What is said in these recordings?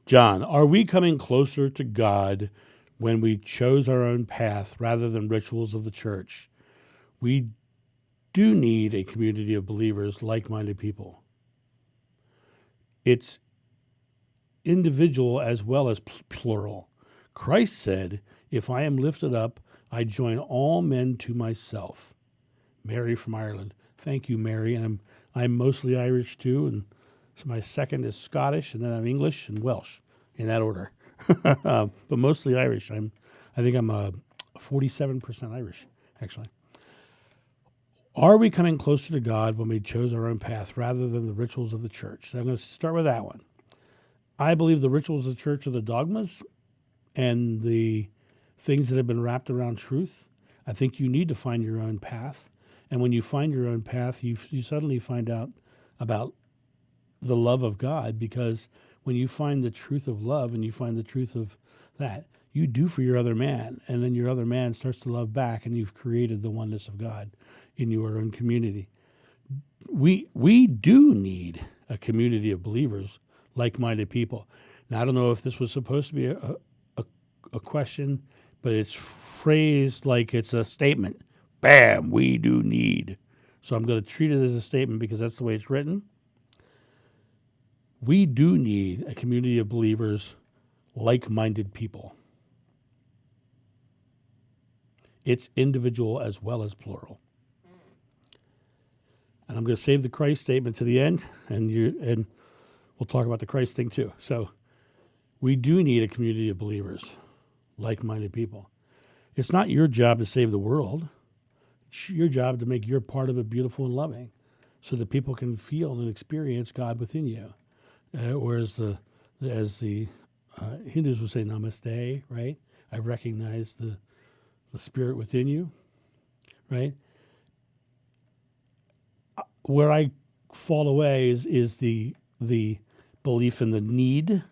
John, are we coming closer to God when we chose our own path rather than rituals of the church? We do need a community of believers, like-minded people. It's individual as well as plural. Christ said, if I am lifted up, I join all men to myself. Mary from Ireland. Thank you, Mary. And I'm mostly Irish too, and so my second is Scottish, and then I'm English and Welsh in that order. But mostly Irish. I think I'm 47% Irish, actually. Are we coming closer to God when we chose our own path rather than the rituals of the church? So I'm going to start with that one. I believe the rituals of the church are the dogmas and the things that have been wrapped around truth. I think you need to find your own path. And when you find your own path, you suddenly find out about the love of God, because when you find the truth of love and you find the truth of that, you do for your other man, and then your other man starts to love back, and you've created the oneness of God in your own community. We do need a community of believers, like-minded people. Now, I don't know if this was supposed to be a question, but it's phrased like it's a statement. Bam, we do need. So I'm going to treat it as a statement because that's the way it's written. We do need a community of believers, like-minded people. It's individual as well as plural. And I'm going to save the Christ statement to the end, and we'll talk about the Christ thing too. So we do need a community of believers, like-minded people. It's not your job to save the world. It's your job to make your part of it beautiful and loving so that people can feel and experience God within you. Or as the Hindus would say, namaste, right? I recognize the spirit within you, right? Where I fall away is the belief in the need.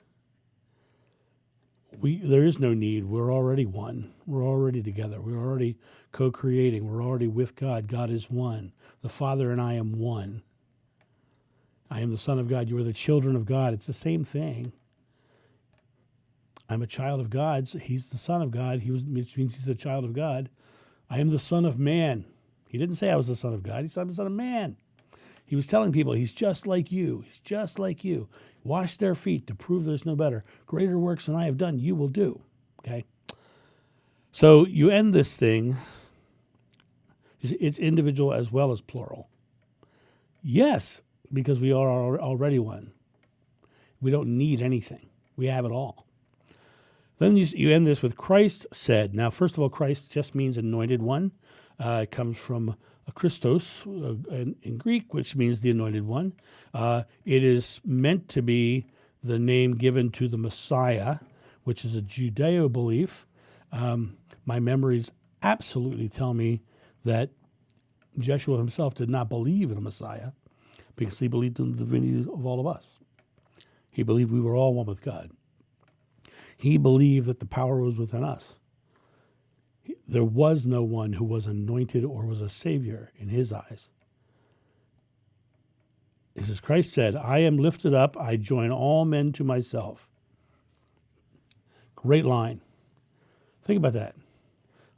There is no need. We're already one. We're already together. We're already co-creating. We're already with God. God is one. The Father and I am one. I am the Son of God. You are the children of God. It's the same thing. I'm a child of God. So he's the Son of God, which means he's a child of God. I am the Son of Man. He didn't say I was the Son of God. He said I'm the Son of Man. He was telling people he's just like you. He's just like you. Wash their feet to prove there's no better. Greater works than I have done, you will do. Okay? So you end this thing. It's individual as well as plural. Yes, because we are already one. We don't need anything. We have it all. Then you end this with Christ said. Now, first of all, Christ just means anointed one. It comes from Christos in Greek, which means the anointed one. It is meant to be the name given to the Messiah, which is a Judeo belief. My memories absolutely tell me that Jeshua himself did not believe in a Messiah because he believed in the divinity of all of us. He believed we were all one with God. He believed that the power was within us. There was no one who was anointed or was a savior in his eyes. It says, Christ said, I am lifted up, I join all men to myself. Great line. Think about that.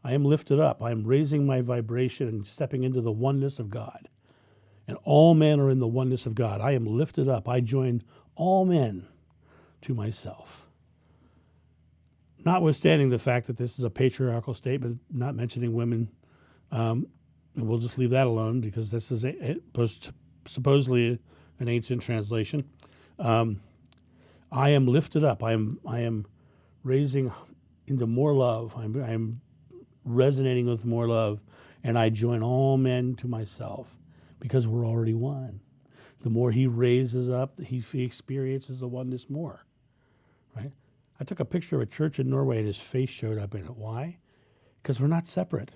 I am lifted up. I am raising my vibration and stepping into the oneness of God. And all men are in the oneness of God. I am lifted up. I join all men to myself. Notwithstanding the fact that this is a patriarchal statement, not mentioning women, and we'll just leave that alone because this is supposedly an ancient translation. I am lifted up. I am raising into more love. I am resonating with more love, and I join all men to myself because we're already one. The more he raises up, he experiences the oneness more, right? I took a picture of a church in Norway and his face showed up in it. Why? Because we're not separate.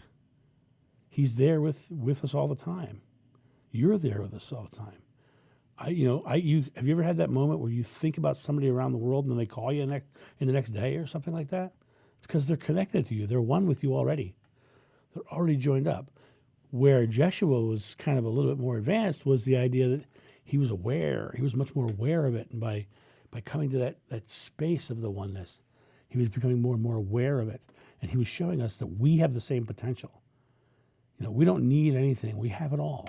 He's there with us all the time. You're there with us all the time. Have you ever had that moment where you think about somebody around the world and then they call you in the next day or something like that? It's because they're connected to you. They're one with you already. They're already joined up. Where Jeshua was kind of a little bit more advanced was the idea that he was aware. He was much more aware of it. And by by coming to that space of the oneness, he was becoming more and more aware of it. And he was showing us that we have the same potential. We don't need anything. We have it all.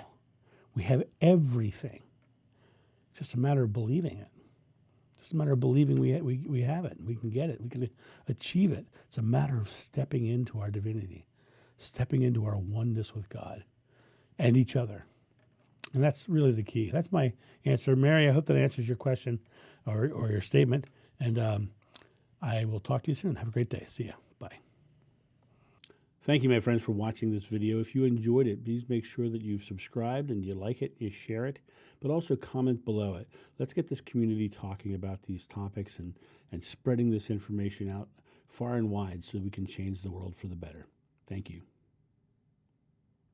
We have everything. It's just a matter of believing it. It's just a matter of believing we have it. We can get it. We can achieve it. It's a matter of stepping into our divinity, stepping into our oneness with God and each other. And that's really the key. That's my answer. Mary, I hope that answers your question or your statement. And I will talk to you soon. Have a great day. See ya. Bye. Thank you, my friends, for watching this video. If you enjoyed it, please make sure that you've subscribed and you like it, you share it, but also comment below it. Let's get this community talking about these topics and spreading this information out far and wide so that we can change the world for the better. Thank you.